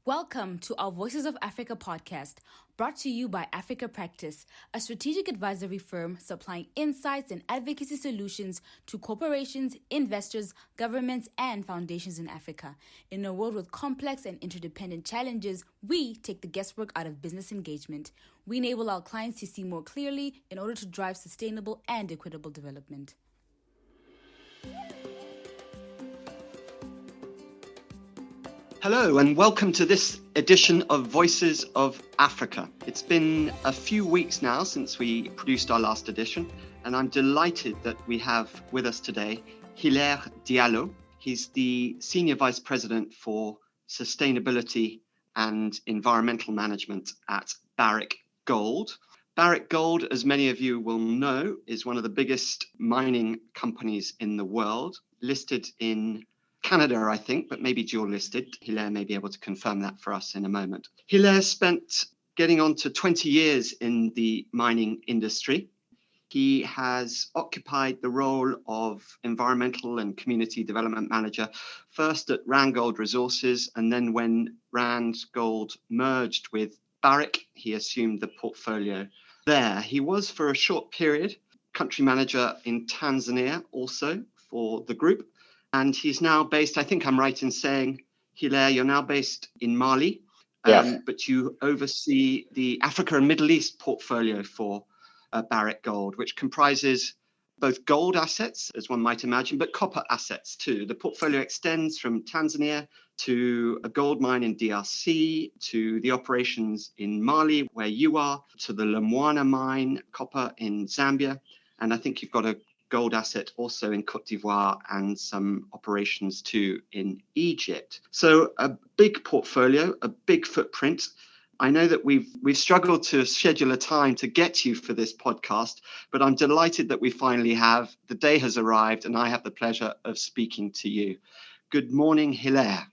Welcome to our Voices of Africa podcast, brought to you by Africa Practice, a strategic advisory firm supplying insights and advocacy solutions to corporations, investors, governments, and foundations in Africa. In a world with complex and interdependent challenges, we take the guesswork out of business engagement. We enable our clients to see more clearly in order to drive sustainable and equitable development. Hello and welcome to this edition of Voices of Africa. It's been a few weeks now since we produced our last edition, and I'm delighted that we have with us today Hilaire Diarra. He's the Senior Vice President for Sustainability and Environmental Management at Barrick Gold. Barrick Gold, as many of you will know, is one of the biggest mining companies in the world, listed in Canada, I think, but maybe dual listed. Hilaire may be able to confirm that for us in a moment. Hilaire spent getting on to 20 years in the mining industry. He has occupied the role of environmental and community development manager, first at Randgold Resources, and then when Randgold merged with Barrick, he assumed the portfolio there. He was, for a short period, country manager in Tanzania also for the group. And he's now based, I think I'm right in saying, Hilaire, you're now based in Mali, but you oversee the Africa and Middle East portfolio for Barrick Gold, which comprises both gold assets, as one might imagine, but copper assets too. The portfolio extends from Tanzania to a gold mine in DRC, to the operations in Mali, where you are, to the Lumwana mine, copper in Zambia. And I think you've got a gold asset also in Cote d'Ivoire and some operations too in Egypt. So a big portfolio, a big footprint. I know that we've struggled to schedule a time to get you for this podcast, but I'm delighted that we finally have. The day has arrived and I have the pleasure of speaking to you. Good morning, Hilaire.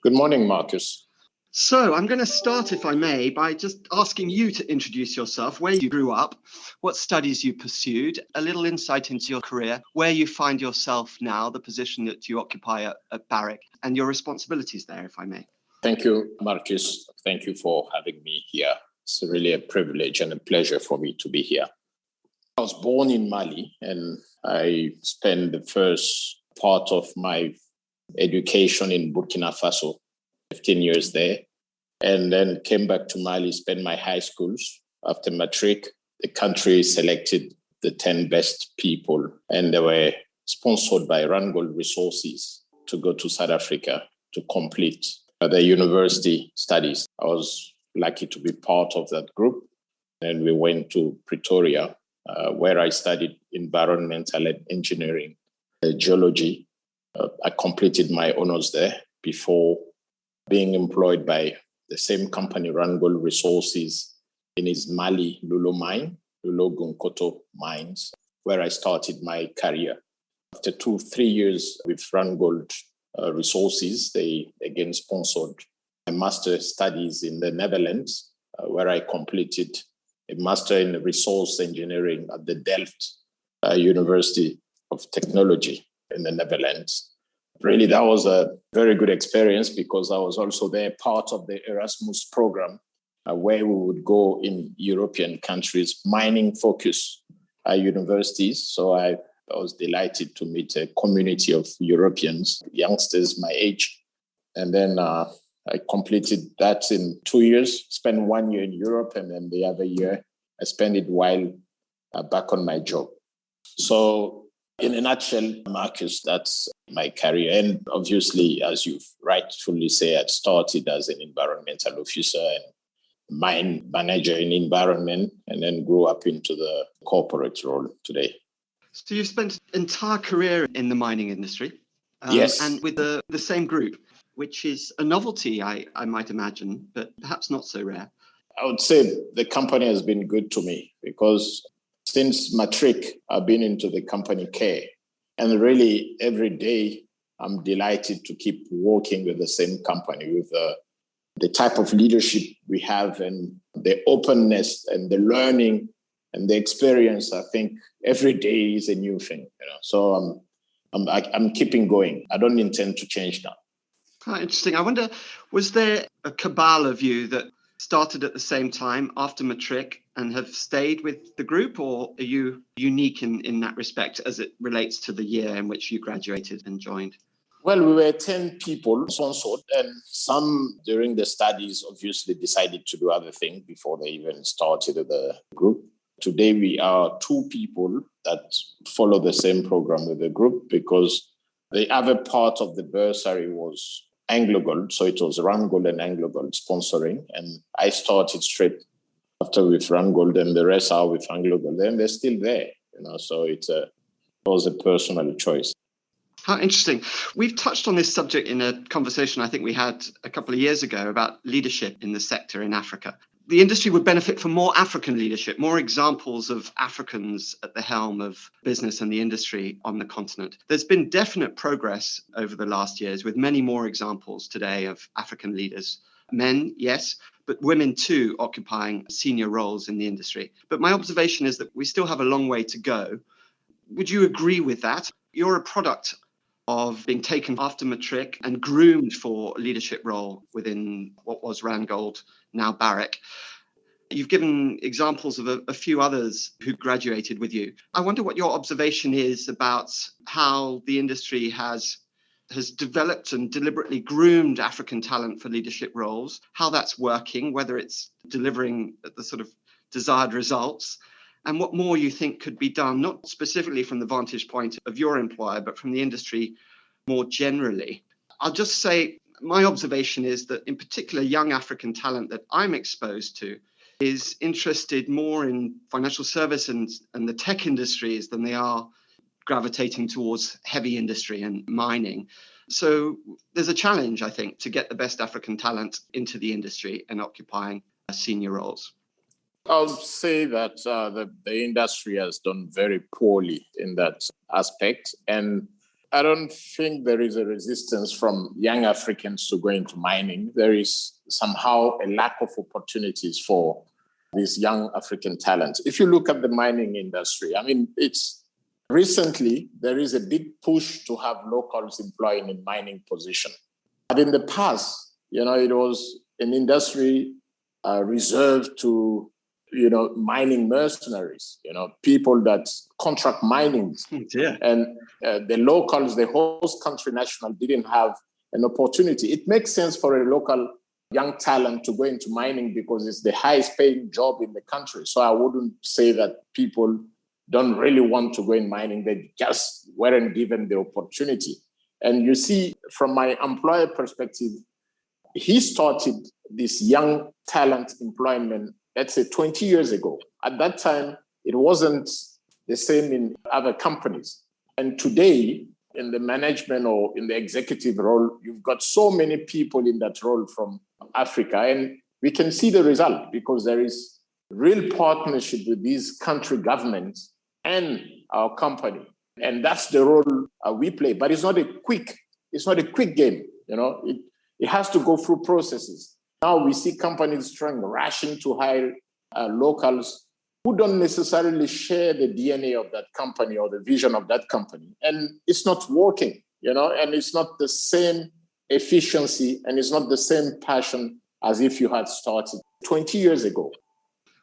Good morning, Marcus. So I'm going to start, if I may, by just asking you to introduce yourself, where you grew up, what studies you pursued, a little insight into your career, where you find yourself now, the position that you occupy at Barrick, and your responsibilities there, if I may. Thank you, Marcus. Thank you for having me here. It's really a privilege and a pleasure for me to be here. I was born in Mali, and I spent the first part of my education in Burkina Faso, 15 years there, and then came back to Mali, spent my high schools. After matric, the country selected the 10 best people, and they were sponsored by Randgold Resources to go to South Africa to complete their university studies. I was lucky to be part of that group, and we went to Pretoria, where I studied environmental engineering, geology. I completed my honors there before being employed by the same company, Randgold Resources, in its Mali Lulo mine, Lulo Gunkoto mines, where I started my career. After 2-3 years with Randgold Resources, they again sponsored my master's studies in the Netherlands, where I completed a master in resource engineering at the Delft University of Technology in the Netherlands. Really, that was a very good experience because I was also there part of the Erasmus program where we would go in European countries, mining-focused universities. So I was delighted to meet a community of Europeans, youngsters my age. And then I completed that in 2 years, spent 1 year in Europe, and then the other year I spent it while back on my job. So in a nutshell, Marcus, that's my career. And obviously, as you've rightfully said, I started as an environmental officer and mine manager in environment, and then grew up into the corporate role today. So you've spent an entire career in the mining industry. Yes. And with the same group, which is a novelty, I might imagine, but perhaps not so rare. I would say the company has been good to me because since matric, I've been into the company care. And really, every day, I'm delighted to keep working with the same company, with the type of leadership we have and the openness and the learning and the experience. I think every day is a new thing. So I'm keeping going. I don't intend to change that. Quite interesting. I wonder, was there a cabal of you that started at the same time after matric and have stayed with the group, or are you unique in that respect as it relates to the year in which you graduated and joined? Well, we were 10 people sponsored, and some during the studies obviously decided to do other things before they even started the group. Today, we are 2 people that follow the same program with the group, because the other part of the bursary was AngloGold. So it was Randgold and AngloGold sponsoring. And I started straight after with Randgold, and the rest are with AngloGold. And they're still there, so it was a personal choice. How interesting. We've touched on this subject in a conversation I think we had a couple of years ago about leadership in the sector in Africa. The industry would benefit from more African leadership, more examples of Africans at the helm of business and the industry on the continent. There's been definite progress over the last years, with many more examples today of African leaders. Men, yes, but women too occupying senior roles in the industry. But my observation is that we still have a long way to go. Would you agree with that? You're a product of being taken after matric and groomed for a leadership role within what was Randgold, now Barrick. You've given examples of a few others who graduated with you. I wonder what your observation is about how the industry has developed and deliberately groomed African talent for leadership roles, how that's working, whether it's delivering the sort of desired results, and what more you think could be done, not specifically from the vantage point of your employer, but from the industry more generally. I'll just say my observation is that in particular, young African talent that I'm exposed to is interested more in financial service and the tech industries than they are gravitating towards heavy industry and mining. So there's a challenge, I think, to get the best African talent into the industry and occupying senior roles. I'll say that the industry has done very poorly in that aspect. And I don't think there is a resistance from young Africans to go into mining. There is somehow a lack of opportunities for these young African talents. If you look at the mining industry, recently there is a big push to have locals employed in mining position. But in the past, it was an industry reserved to mining mercenaries, people that contract mining. Yeah. And the locals, the host country national, didn't have an opportunity. It makes sense for a local young talent to go into mining because it's the highest paying job in the country. So I wouldn't say that people don't really want to go in mining. They just weren't given the opportunity. And you see, from my employer perspective, he started this young talent employment, let's say 20 years ago. At that time, it wasn't the same in other companies. And today, in the management or in the executive role, you've got so many people in that role from Africa. And we can see the result because there is real partnership with these country governments and our company. And that's the role we play. But it's not a quick game. It has to go through processes. Now we see companies rushing to hire locals who don't necessarily share the DNA of that company or the vision of that company. And it's not working, and it's not the same efficiency and it's not the same passion as if you had started 20 years ago.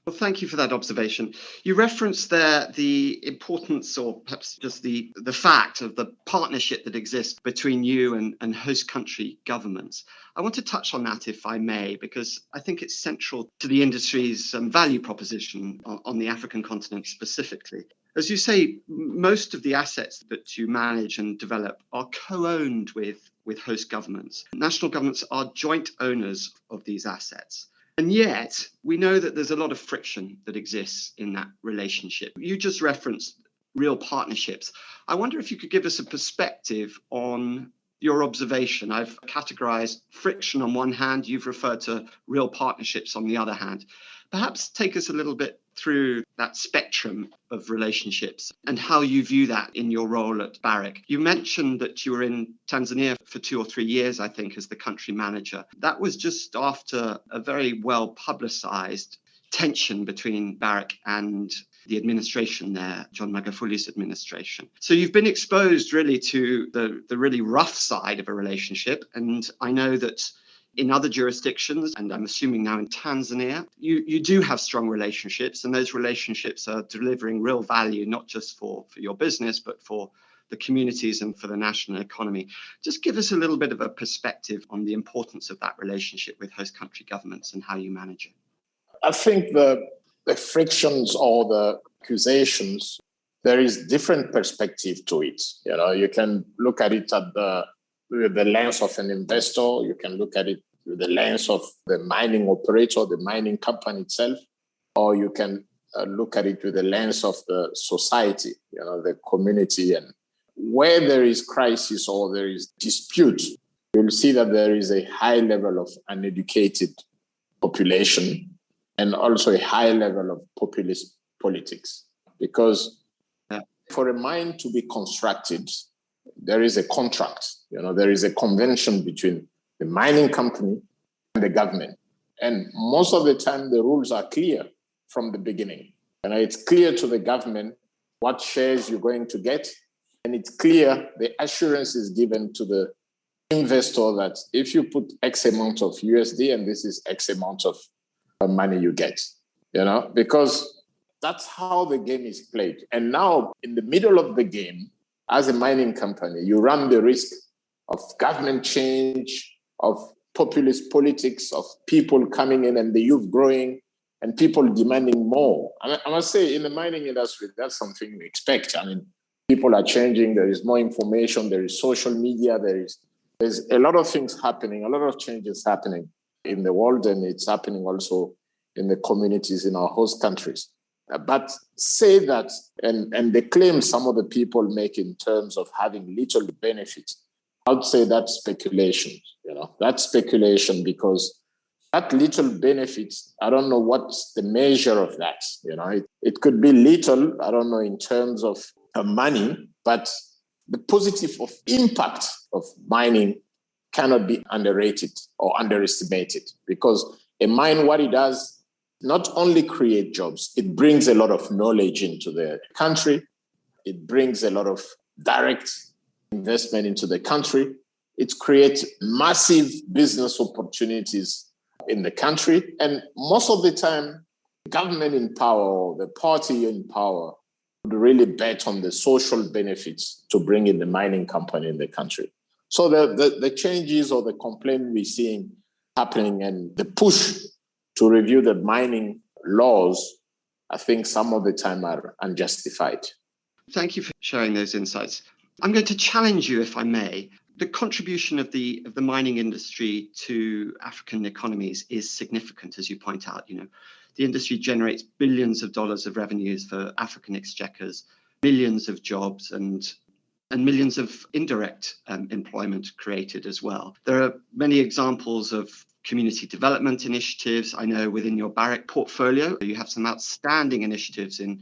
Well, thank you for that observation. You referenced there the importance, or perhaps just the fact of the partnership that exists between you and host country governments. I want to touch on that, if I may, because I think it's central to the industry's value proposition on the African continent specifically. As you say, most of the assets that you manage and develop are co-owned with host governments. National governments are joint owners of these assets. And yet, we know that there's a lot of friction that exists in that relationship. You just referenced real partnerships. I wonder if you could give us a perspective on your observation. I've categorized friction on one hand. You've referred to real partnerships on the other hand. Perhaps take us a little bit through that spectrum of relationships and how you view that in your role at Barrick. You mentioned that you were in Tanzania for 2 or 3 years, I think, as the country manager. That was just after a very well publicized tension between Barrick and the administration there, John Magafuli's administration. So you've been exposed really to the really rough side of a relationship. And I know that in other jurisdictions, and I'm assuming now in Tanzania, you do have strong relationships, and those relationships are delivering real value, not just for your business, but for the communities and for the national economy. Just give us a little bit of a perspective on the importance of that relationship with host country governments and how you manage it. I think the frictions or the accusations, there is different perspective to it. You can look at it with the lens of an investor. You can look at it with the lens of the mining operator, the mining company itself, or you can look at it with the lens of the society, the community. And where there is crisis or there is dispute, you'll see that there is a high level of uneducated population and also a high level of populist politics. Because for a mine to be constructed, there is a contract, there is a convention between the mining company and the government. And most of the time, the rules are clear from the beginning. And it's clear to the government what shares you're going to get. And it's clear, the assurance is given to the investor that if you put X amount of USD and this is X amount of money you get, because that's how the game is played. And now in the middle of the game, as a mining company, you run the risk of government change, of populist politics, of people coming in and the youth growing and people demanding more. I must say, in the mining industry, that's something we expect. People are changing. There is more information. There is social media. There's a lot of things happening, a lot of changes happening in the world, and it's happening also in the communities in our host countries. But say that, and the claim some of the people make in terms of having little benefit, I would say that's speculation, that's speculation, because that little benefit, I don't know what's the measure of that, it could be little, I don't know, in terms of money, but the positive of impact of mining cannot be underrated or underestimated, because a mine, what it does, not only create jobs, it brings a lot of knowledge into the country. It brings a lot of direct investment into the country. It creates massive business opportunities in the country. And most of the time, the government in power or the party in power would really bet on the social benefits to bring in the mining company in the country. So the changes or the complaint we're seeing happening and the push to review the mining laws, I think some of the time are unjustified. Thank you for sharing those insights. I'm going to challenge you, if I may. The contribution of the mining industry to African economies is significant, as you point out. The industry generates billions of dollars of revenues for African exchequers, millions of jobs, and millions of indirect employment created as well. There are many examples of community development initiatives. I know within your Barrick portfolio, you have some outstanding initiatives in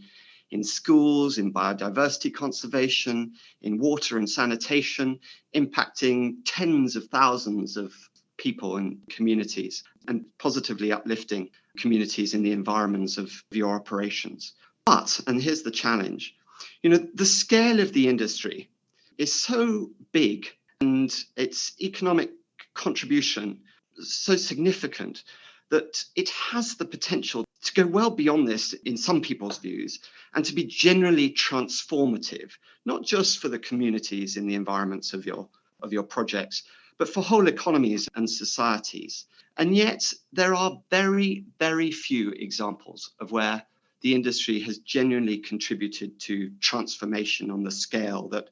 schools, in biodiversity conservation, in water and sanitation, impacting tens of thousands of people and communities and positively uplifting communities in the environments of your operations. But, and here's the challenge, the scale of the industry is so big and its economic contribution so significant that it has the potential to go well beyond this in some people's views and to be generally transformative, not just for the communities in the environments of your projects, but for whole economies and societies. And yet there are very, very few examples of where the industry has genuinely contributed to transformation on the scale that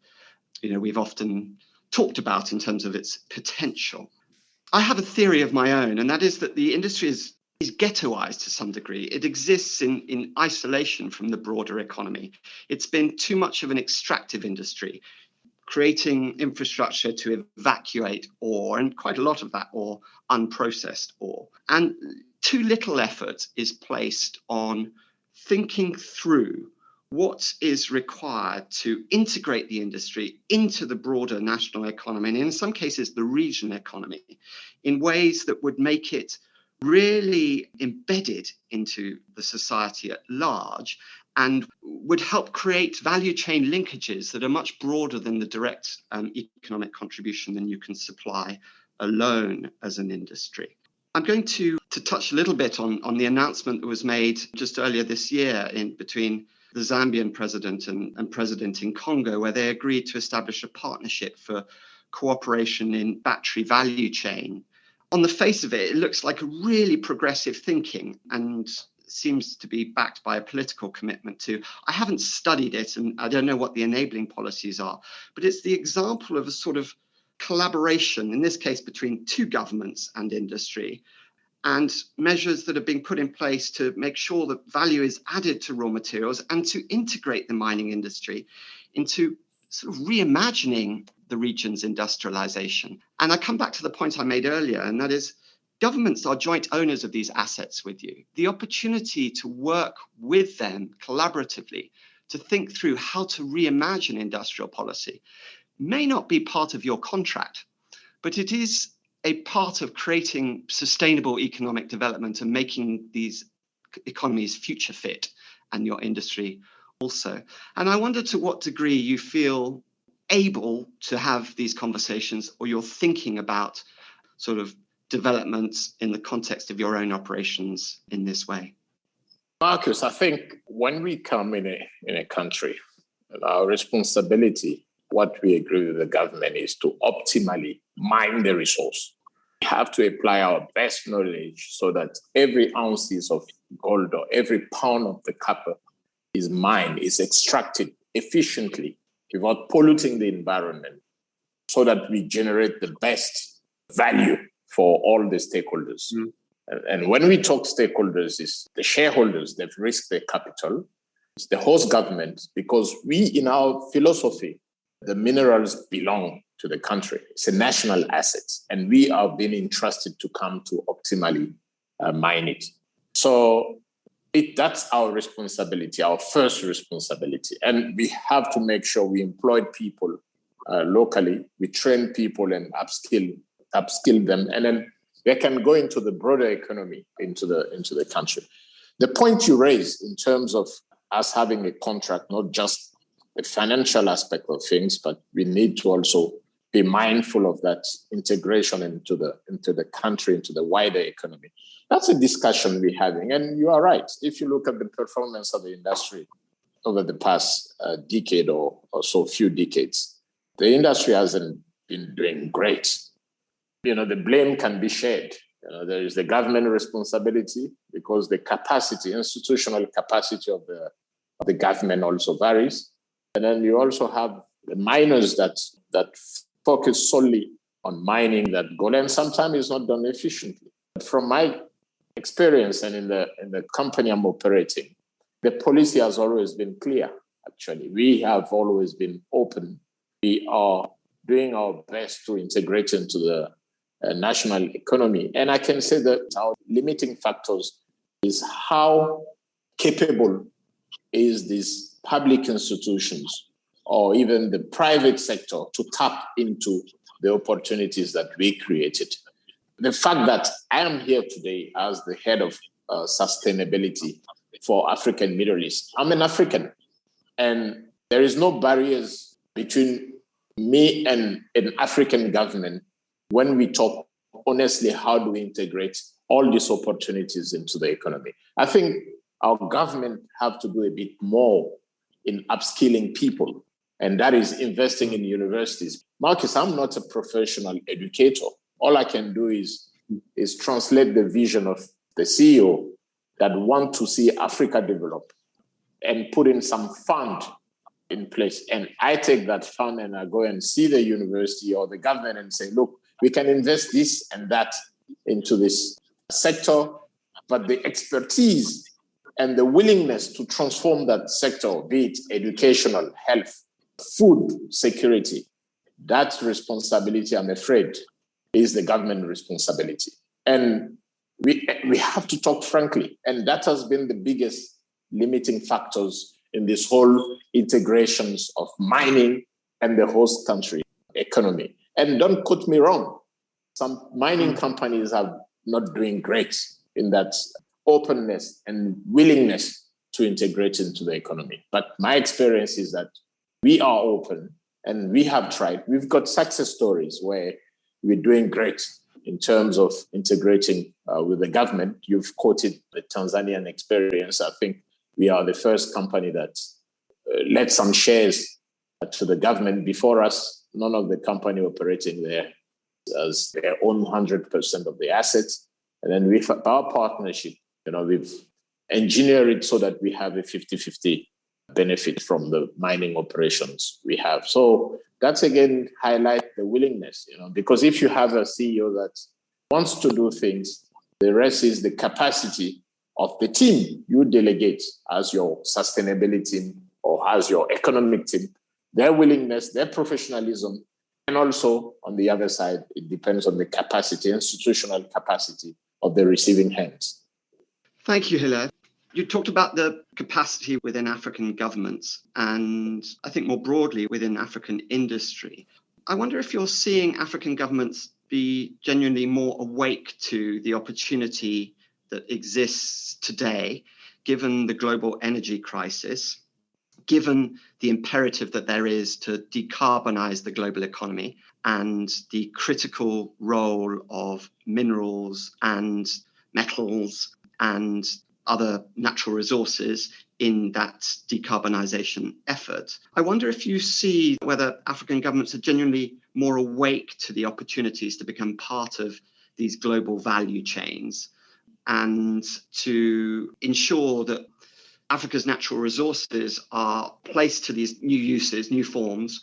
we've often talked about in terms of its potential. I have a theory of my own, and that is that the industry is ghettoized to some degree. It exists in isolation from the broader economy. It's been too much of an extractive industry, creating infrastructure to evacuate ore, and quite a lot of that ore, unprocessed ore. And too little effort is placed on thinking through what is required to integrate the industry into the broader national economy, and in some cases the regional economy, in ways that would make it really embedded into the society at large and would help create value chain linkages that are much broader than the direct economic contribution than you can supply alone as an industry. I'm going to touch a little bit on the announcement that was made just earlier this year between the Zambian president and president in Congo, where they agreed to establish a partnership for cooperation in battery value chain. On the face of it, it looks like a really progressive thinking and seems to be backed by a political commitment to. I haven't studied it and I don't know what the enabling policies are, but it's the example of a sort of collaboration, in this case between two governments and industry, and measures that are being put in place to make sure that value is added to raw materials and to integrate the mining industry into sort of reimagining the region's industrialization. And I come back to the point I made earlier, and that is governments are joint owners of these assets with you. The opportunity to work with them collaboratively to think through how to reimagine industrial policy may not be part of your contract, but it is a part of creating sustainable economic development and making these economies future fit, and your industry also. And I wonder to what degree you feel able to have these conversations, or you're thinking about sort of developments in the context of your own operations in this way. Marcus, I think when we come in a country, our responsibility, what we agree with the government, is to optimally mine the resource. We have to apply our best knowledge so that every ounces of gold or every pound of the copper is mined, is extracted efficiently without polluting the environment, so that we generate the best value for all the stakeholders. And when we talk stakeholders, it's the shareholders that risk their capital, it's the host government, because we, in our philosophy, the minerals belong to the country. It's a national asset, and we are being entrusted to come to optimally mine it. So that's our responsibility, our first responsibility. And we have to make sure we employ people locally, we train people and upskill them, and then they can go into the broader economy, into the country. The point you raised in terms of us having a contract, not just the financial aspect of things, but we need to also be mindful of that integration into the country, into the wider economy. That's a discussion we're having. And you are right. If you look at the performance of the industry over the past decade or so, few decades, the industry hasn't been doing great. The blame can be shared. There is the government responsibility, because the capacity, institutional capacity of the government also varies. And then you also have the miners that focus solely on mining that gold, and sometimes it's not done efficiently. But from my experience and in the company I'm operating, the policy has always been clear, actually. We have always been open. We are doing our best to integrate into the national economy. And I can say that our limiting factors is how capable is these public institutions or even the private sector to tap into the opportunities that we created. The fact that I am here today as the head of sustainability for African Middle East, I'm an African, and there is no barriers between me and an African government when we talk honestly, how do we integrate all these opportunities into the economy? I think our government have to do a bit more in upskilling people, and that is investing in universities. Marcus, I'm not a professional educator. All I can do is translate the vision of the CEO that want to see Africa develop and put in some fund in place. And I take that fund and I go and see the university or the government and say, look, we can invest this and that into this sector, but the expertise and the willingness to transform that sector, be it educational, health, food security, that responsibility, I'm afraid, is the government responsibility. And we have to talk frankly. And that has been the biggest limiting factors in this whole integrations of mining and the host country economy. And don't quote me wrong. Some mining companies are not doing great in that openness and willingness to integrate into the economy. But my experience is that we are open and we have tried. We've got success stories where we're doing great in terms of integrating with the government. You've quoted the Tanzanian experience. I think we are the first company that led some shares to the government. Before us, none of the company operating there as their own 100% of the assets. And then with our partnership, we've engineered it so that we have a 50-50 benefit from the mining operations we have. So that's again highlight the willingness, because if you have a CEO that wants to do things, the rest is the capacity of the team you delegate as your sustainability team or as your economic team, their willingness, their professionalism, and also on the other side, it depends on the capacity, institutional capacity of the receiving hands. Thank you, Hilaire. You talked about the capacity within African governments and I think more broadly within African industry. I wonder if you're seeing African governments be genuinely more awake to the opportunity that exists today, given the global energy crisis, given the imperative that there is to decarbonize the global economy and the critical role of minerals and metals and other natural resources in that decarbonisation effort. I wonder if you see whether African governments are genuinely more awake to the opportunities to become part of these global value chains and to ensure that Africa's natural resources are placed to these new uses, new forms,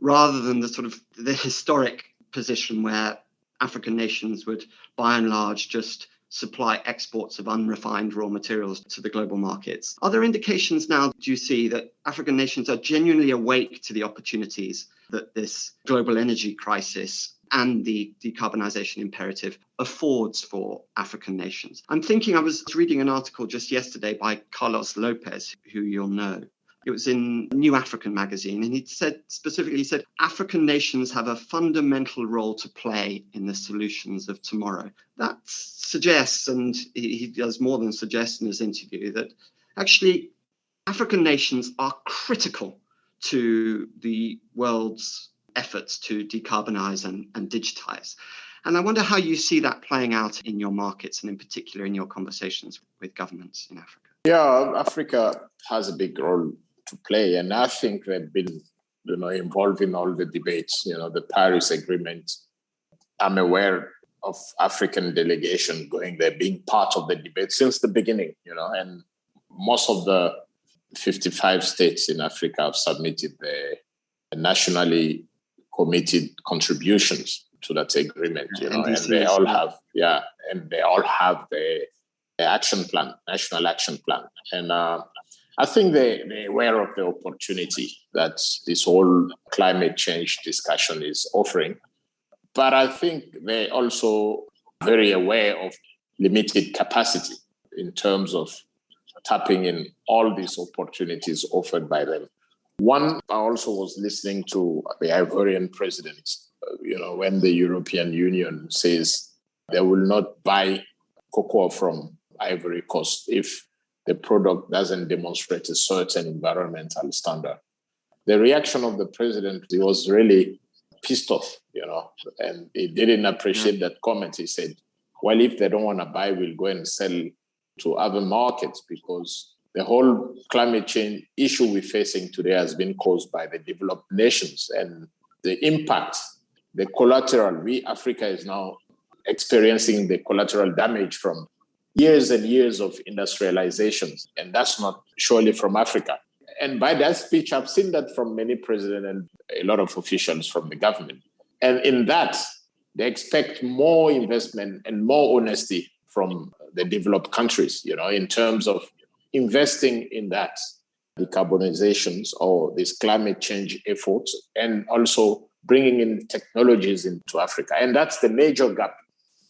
rather than the historic position where African nations would, by and large, just supply exports of unrefined raw materials to the global markets. Are there indications now, do you see, that African nations are genuinely awake to the opportunities that this global energy crisis and the decarbonisation imperative affords for African nations? I was reading an article just yesterday by Carlos Lopez, who you'll know. It was in New African magazine, and he said, African nations have a fundamental role to play in the solutions of tomorrow. That suggests, and he does more than suggest in his interview, that actually African nations are critical to the world's efforts to decarbonize and digitize. And I wonder how you see that playing out in your markets and in particular in your conversations with governments in Africa. Yeah, Africa has a big role to play. And I think they've been involved in all the debates, the Paris Agreement. I'm aware of African delegation going there, being part of the debate since the beginning, and most of the 55 states in Africa have submitted their nationally committed contributions to that agreement, and they all have, the action plan, national action plan. And I think they're aware of the opportunity that this whole climate change discussion is offering. But I think they're also very aware of limited capacity in terms of tapping in all these opportunities offered by them. One, I also was listening to the Ivorian president, when the European Union says they will not buy cocoa from Ivory Coast if the product doesn't demonstrate a certain environmental standard. The reaction of the president, he was really pissed off, and he didn't appreciate that comment. He said, well, if they don't want to buy, we'll go and sell to other markets, because the whole climate change issue we're facing today has been caused by the developed nations, and the impact, the collateral, Africa is now experiencing the collateral damage from years and years of industrialization, and that's not surely from Africa. And by that speech, I've seen that from many presidents and a lot of officials from the government. And in that, they expect more investment and more honesty from the developed countries, in terms of investing in that decarbonizations or this climate change efforts, and also bringing in technologies into Africa. And that's the major gap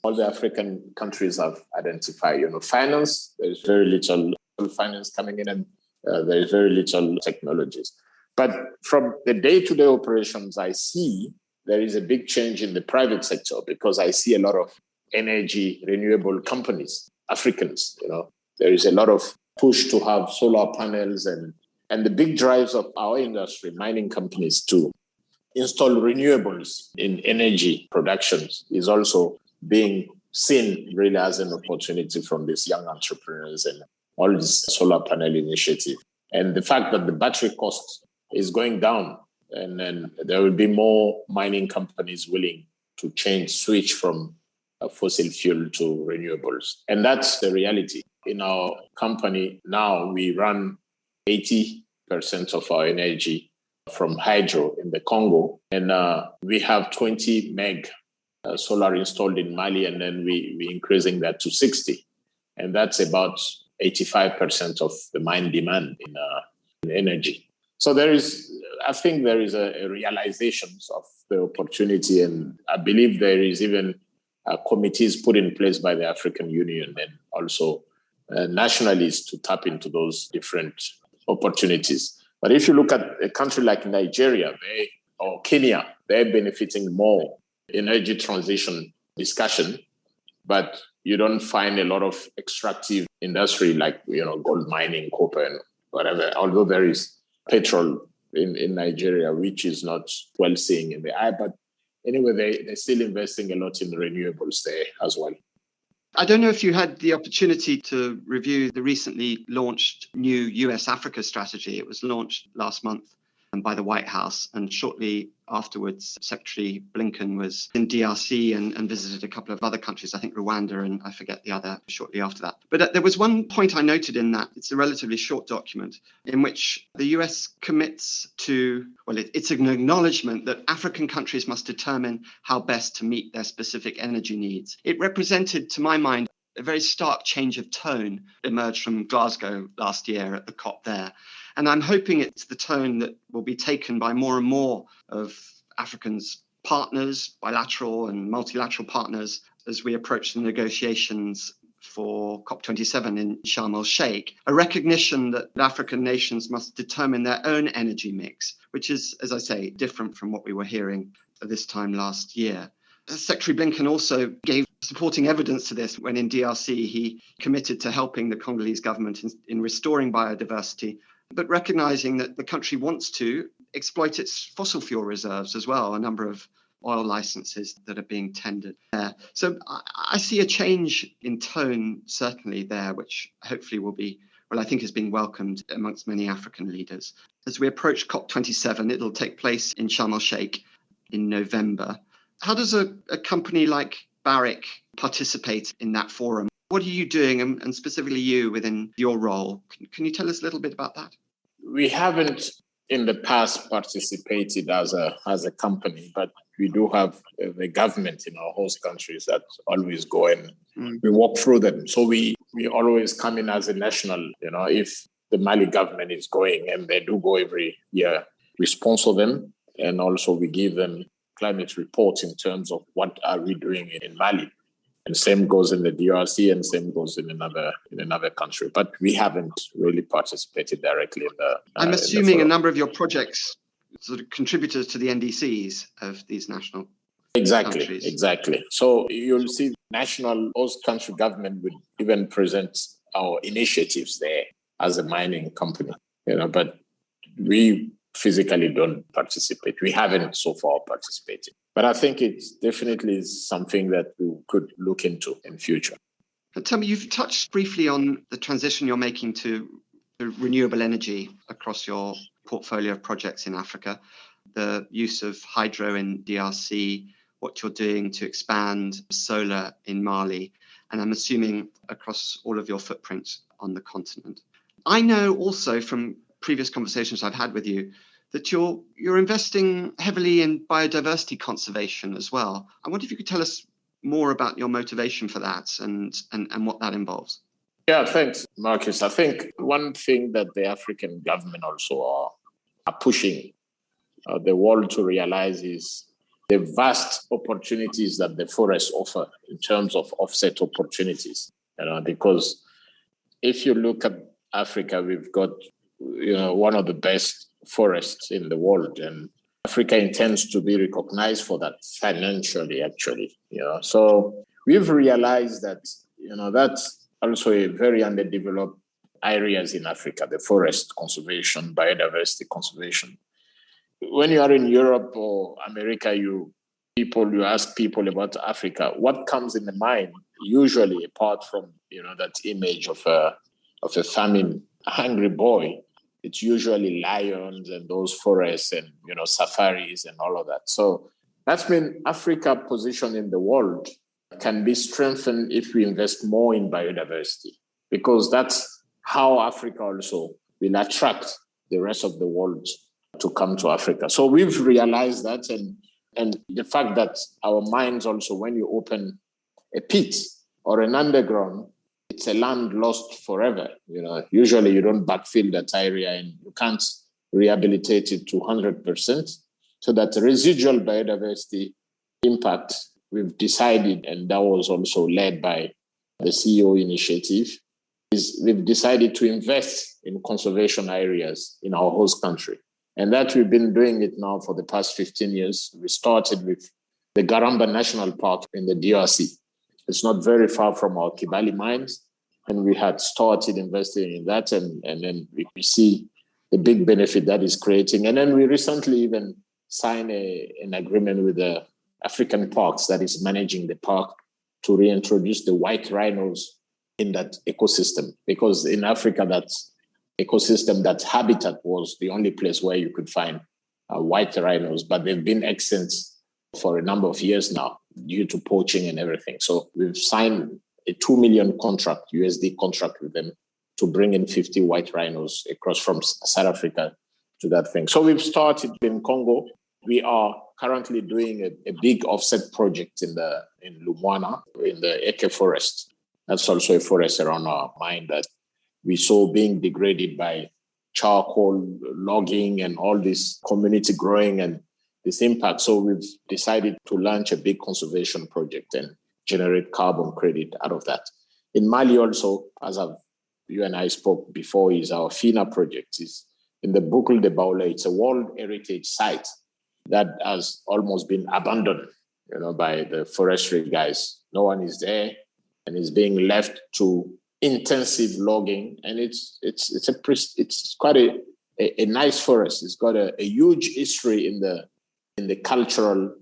all the African countries have identified. Finance, there's very little finance coming in, and there is very little technologies. But from the day-to-day operations, I see there is a big change in the private sector, because I see a lot of energy renewable companies, Africans, there is a lot of push to have solar panels and the big drives of our industry, mining companies to install renewables in energy productions is also being seen really as an opportunity from these young entrepreneurs and all this solar panel initiative. And the fact that the battery cost is going down, and then there will be more mining companies willing to switch from fossil fuel to renewables. And that's the reality. In our company now, we run 80% of our energy from hydro in the Congo. And we have 20 meg solar installed in Mali, and then we're increasing that to 60. And that's about 85% of the mine demand in energy. So I think there is a realization of the opportunity, and I believe there is even committees put in place by the African Union and also nationalists to tap into those different opportunities. But if you look at a country like Nigeria or Kenya, they're benefiting more energy transition discussion, but you don't find a lot of extractive industry like gold mining, copper, and whatever. Although there is petrol in Nigeria, which is not well seen in the eye, but anyway, they're still investing a lot in renewables there as well. I don't know if you had the opportunity to review the recently launched new US-Africa strategy. It was launched last month by the White House, and shortly afterwards, Secretary Blinken was in DRC and visited a couple of other countries, I think Rwanda, and I forget the other shortly after that. But there was one point I noted in that. It's a relatively short document in which the US commits to, it's an acknowledgement that African countries must determine how best to meet their specific energy needs. It represented, to my mind, a very stark change of tone emerged from Glasgow last year at the COP there. And I'm hoping it's the tone that will be taken by more and more of Africans' partners, bilateral and multilateral partners, as we approach the negotiations for COP27 in Sharm el-Sheikh, a recognition that African nations must determine their own energy mix, which is, as I say, different from what we were hearing at this time last year. Secretary Blinken also gave supporting evidence to this when in DRC he committed to helping the Congolese government in restoring biodiversity, but recognizing that the country wants to exploit its fossil fuel reserves as well, a number of oil licenses that are being tendered there. So I see a change in tone certainly there, which hopefully will be, I think is being welcomed amongst many African leaders. As we approach COP27, it'll take place in Sharm el-Sheikh in November. How does a company like Barrick participate in that forum? What are you doing, and specifically you within your role? Can you tell us a little bit about that? We haven't in the past participated as a company, but we do have the government in our host countries that always go and we walk through them. So we always come in as a national, if the Mali government is going, and they do go every year, we sponsor them, and also we give them climate reports in terms of what are we doing in Mali. And same goes in the DRC, and same goes in another country. But we haven't really participated directly in the. I'm assuming a number of your projects sort of contributors to the NDCs of these national countries. Exactly. So you'll see national host country government would even present our initiatives there as a mining company, but we physically don't participate. We haven't so far participated. But I think it's definitely something that we could look into in future. But tell me, you've touched briefly on the transition you're making to renewable energy across your portfolio of projects in Africa, the use of hydro in DRC, what you're doing to expand solar in Mali, and I'm assuming across all of your footprints on the continent. I know also from previous conversations I've had with you that you're investing heavily in biodiversity conservation as well. I wonder if you could tell us more about your motivation for that and what that involves. Yeah, thanks, Marcus. I think one thing that the African government also are pushing the world to realize is the vast opportunities that the forests offer in terms of offset opportunities. Because if you look at Africa, we've got one of the best forests in the world, and Africa intends to be recognized for that financially, actually. So we've realized that that's also a very underdeveloped areas in Africa, the forest conservation, biodiversity conservation. When you are in Europe or America, you ask people about Africa, what comes in the mind? Usually, apart from that image of a famine hungry boy, it's usually lions and those forests and safaris and all of that. So that's been Africa's position in the world can be strengthened if we invest more in biodiversity, because that's how Africa also will attract the rest of the world to come to Africa. So we've realized that, and the fact that our mines also, when you open a pit or an underground, it's a land lost forever. Usually you don't backfill that area and you can't rehabilitate it to 100%. So that residual biodiversity impact, we've decided, and that was also led by the CEO initiative, is we've decided to invest in conservation areas in our host country. And that we've been doing it now for the past 15 years. We started with the Garamba National Park in the DRC. It's not very far from our Kibali mines. And we had started investing in that. And then we see the big benefit that is creating. And then we recently even signed an agreement with the African Parks that is managing the park to reintroduce the white rhinos in that ecosystem. Because in Africa, that ecosystem, that habitat was the only place where you could find white rhinos, but they've been extinct for a number of years now due to poaching and everything. So we've signed a $2 million USD contract with them to bring in 50 white rhinos across from South Africa to that thing. So we've started in Congo. We are currently doing a big offset project in Lumwana, in the Eke forest. That's also a forest around our mine that we saw being degraded by charcoal logging and all this community growing and this impact. So we've decided to launch a big conservation project and generate carbon credit out of that. In Mali also, as you and I spoke before, is our FINA project. Is in the Boucle de Baoulé. It's a World Heritage Site that has almost been abandoned, by the forestry guys. No one is there, and it's being left to intensive logging. And it's quite a nice forest. It's got a huge history in the cultural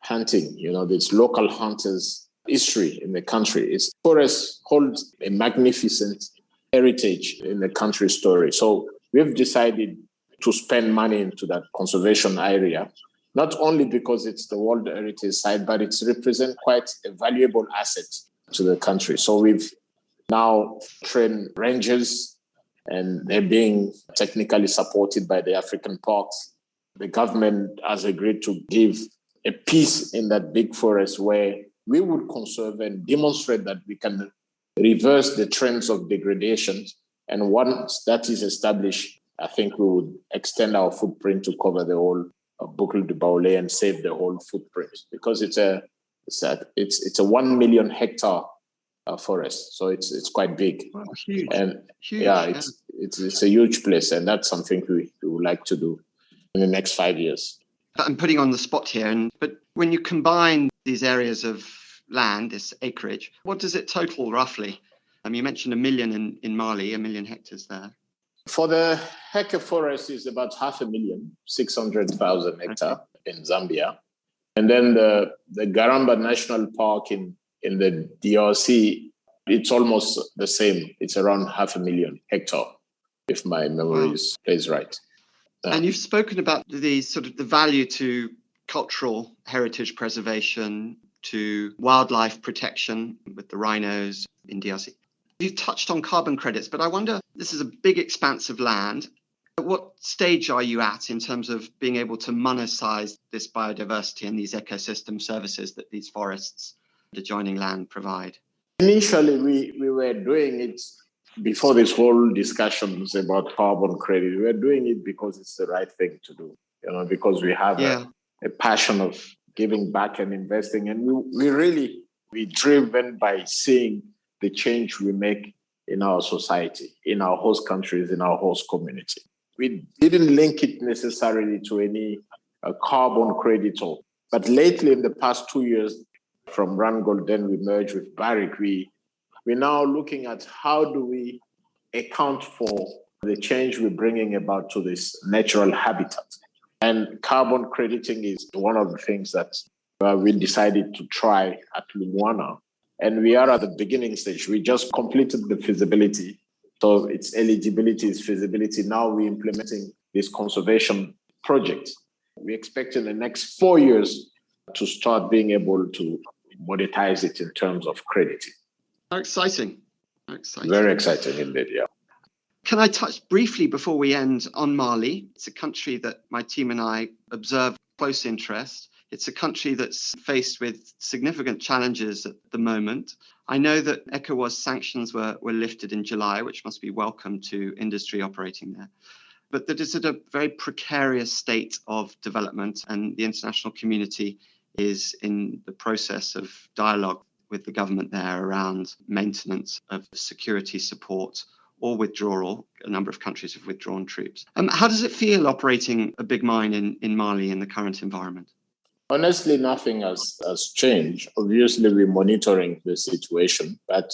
hunting. There's local hunters' history in the country. Its forest holds a magnificent heritage in the country story. So we've decided to spend money into that conservation area, not only because it's the World Heritage Site, but it represents quite a valuable asset to the country. So we've now trained rangers, and they're being technically supported by the African parks. The government has agreed to give a piece in that big forest where we would conserve and demonstrate that we can reverse the trends of degradation. And once that is established, I think we would extend our footprint to cover the whole Boucle de Baoulé and save the whole footprint, because it's a 1 million hectare forest, so it's quite big. Wow, huge. And huge. It's a huge place, and that's something we would like to do in the next 5 years. I'm putting on the spot here, but when you combine these areas of land, this acreage, what does it total roughly? You mentioned 1 million in Mali, 1 million hectares there. For the Heke forest is about 500,000, 600,000 hectares in Zambia. And then the Garamba National Park in the DRC, it's almost the same. It's around 500,000 hectares, if my memory is right. And you've spoken about the value to cultural heritage preservation, to wildlife protection with the rhinos in DRC. You've touched on carbon credits, but I wonder, this is a big expanse of land. At what stage are you at in terms of being able to monetize this biodiversity and these ecosystem services that these forests, the adjoining land, provide? Initially, we were doing it before this whole discussions about carbon credit. We were doing it because it's the right thing to do, because we have a passion of giving back and investing. And we're driven by seeing the change we make in our society, in our host countries, in our host community. We didn't link it necessarily to any carbon credit. But lately, in the past 2 years, from Randgold, then we merged with Barrick, we're now looking at how do we account for the change we're bringing about to this natural habitat. And carbon crediting is one of the things that we decided to try at Lumwana. And we are at the beginning stage. We just completed the feasibility. So it's eligibility, it's feasibility. Now we're implementing this conservation project. We expect in the next 4 years to start being able to monetize it in terms of crediting. How exciting. How exciting. Very exciting indeed, yeah. Can I touch briefly before we end on Mali? It's a country that my team and I observe with close interest. It's a country that's faced with significant challenges at the moment. I know that ECOWAS sanctions were lifted in July, which must be welcome to industry operating there. But that is at a very precarious state of development, and the international community is in the process of dialogue with the government there around maintenance of security support or withdrawal. A number of countries have withdrawn troops. How does it feel operating a big mine in Mali in the current environment? Honestly, nothing has changed. Obviously, we're monitoring the situation, but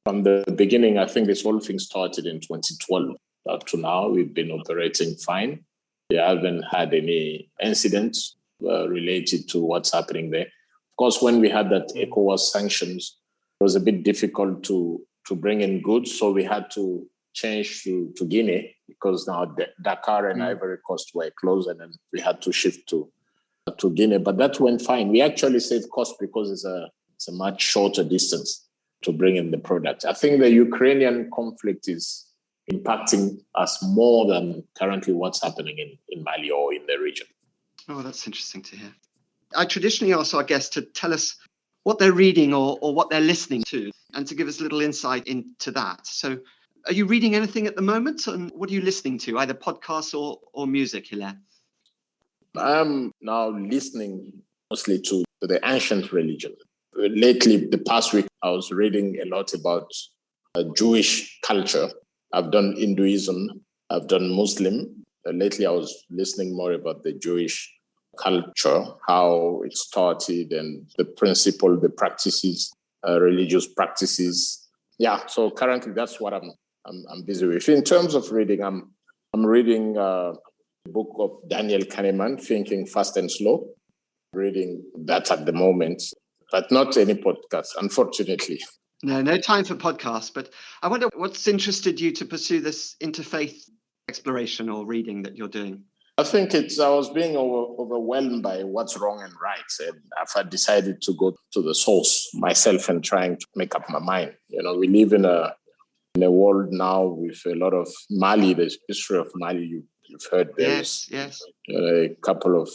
from the beginning, I think this whole thing started in 2012. Up to now, we've been operating fine. We haven't had any incidents related to what's happening there. Of course, when we had that ECOWAS sanctions, it was a bit difficult to bring in goods, so we had to change to Guinea because now Dakar and Ivory Coast were closed, and then we had to shift to Guinea. But that went fine. We actually saved cost because it's a much shorter distance to bring in the product. I think the Ukrainian conflict is impacting us more than currently what's happening in Mali or in the region. Oh, that's interesting to hear. I traditionally ask our guests to tell us what they're reading or what they're listening to, and to give us a little insight into that. So are you reading anything at the moment? And what are you listening to, either podcasts or music, Hilaire? I'm now listening mostly to the ancient religion. Lately, the past week, I was reading a lot about Jewish culture. I've done Hinduism, I've done Muslim. Lately, I was listening more about the Jewish culture, how it started and the principle, the practices, religious practices. Yeah, so currently that's what I'm busy with. In terms of reading, I'm reading the book of Daniel Kahneman, Thinking Fast and Slow. Reading that at the moment, but not any podcast, unfortunately. No time for podcasts, but I wonder what's interested you to pursue this interfaith exploration or reading that you're doing? I think I was being overwhelmed by what's wrong and right. And I've decided to go to the source myself and trying to make up my mind. You know, we live in a world now with a lot of Mali, the history of Mali. You've heard there's a couple of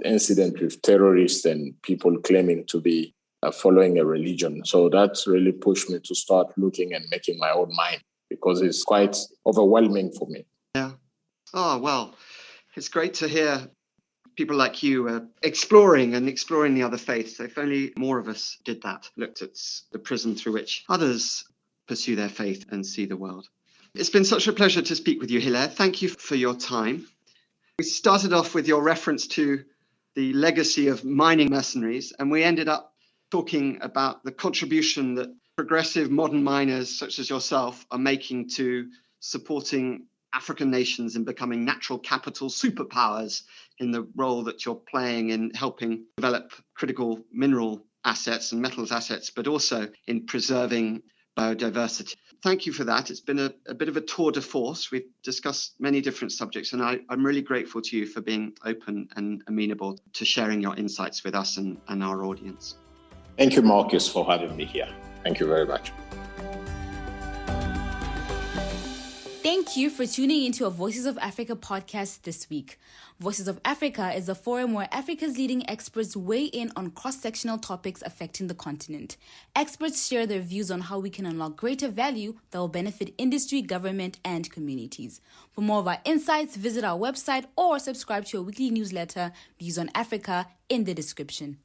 incidents with terrorists and people claiming to be following a religion. So that's really pushed me to start looking and making my own mind, because it's quite overwhelming for me. Yeah. Oh, well, it's great to hear people like you exploring the other faiths. If only more of us did that, looked at the prism through which others pursue their faith and see the world. It's been such a pleasure to speak with you, Hilaire. Thank you for your time. We started off with your reference to the legacy of mining mercenaries, and we ended up talking about the contribution that progressive modern miners such as yourself are making to supporting African nations in becoming natural capital superpowers, in the role that you're playing in helping develop critical mineral assets and metals assets, but also in preserving biodiversity. Thank you for that. It's been a bit of a tour de force. We've discussed many different subjects, and I'm really grateful to you for being open and amenable to sharing your insights with us and our audience. Thank you, Marcus, for having me here. Thank you very much. Thank you for tuning into a Voices of Africa podcast this week. Voices of Africa is a forum where Africa's leading experts weigh in on cross-sectional topics affecting the continent. Experts share their views on how we can unlock greater value that will benefit industry, government, and communities. For more of our insights, visit our website or subscribe to our weekly newsletter, Views on Africa, in the description.